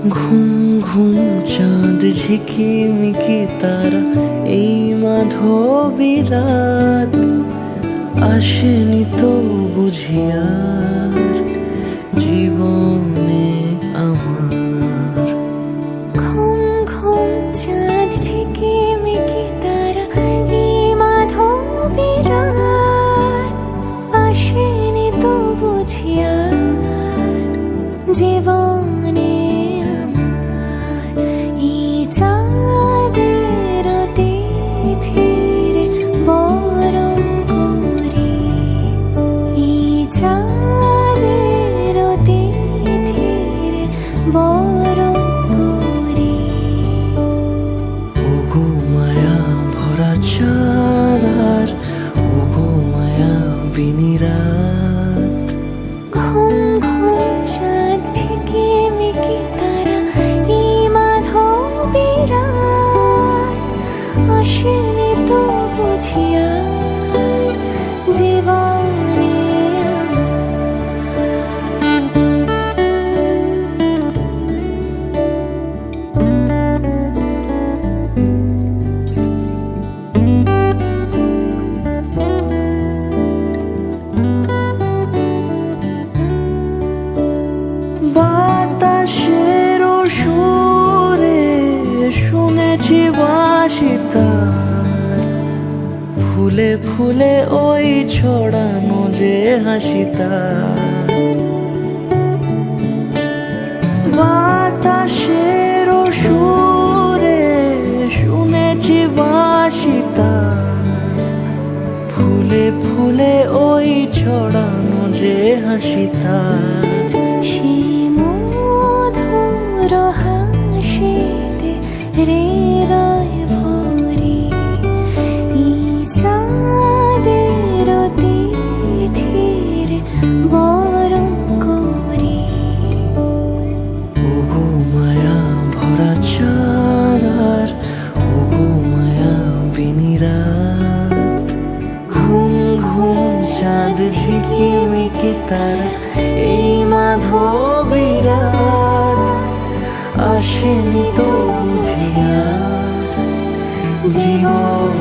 ঘুম ঘুম চাঁদ ঝিকিমিকি তারা, এই মাধবী রাত আসেনি তো বুঝিয়ার জীবনে আমার। ঘুম ঘুম চাঁদ ঝিকিমিকি তারা, এই মাধবী রাত আসেনি তো বুঝিয়ার জীবনে আমার। এই চাঁদের তিথির বরণ করি, এই চাঁদের তিথির বরণ করি। ওগো মায়া ভরা চাঁদ, ওগো মায়া বিনিরাত, ঘুম ঘুম চাঁদ ঝিকিমিকি তারা, এই মাধবী রাত আসেনি তো বুঝিয়ার জীবনে বাতাসের সুরে শুনেছি বাঁশি তার, ফুলে ফুলে ওই ছড়ানো যে হাসি তার। বাতাসের সুরে শুনেছি বাঁশি তার, ফুলে ফুলে ওই ছড়ানো যে হাসি তার। সে মধুর হাসিতে হৃদয় ভরি, এই চাঁদের তিথির বরণ করি। ওগো মায়া ভরা চাঁদ, ওগো মায়া বিনিরাত, ঘুম ঘুম চাঁদ ঝিকিমিকি তারা, এই মাধবী রাত আসেনি তো বুঝিয়ার জীবন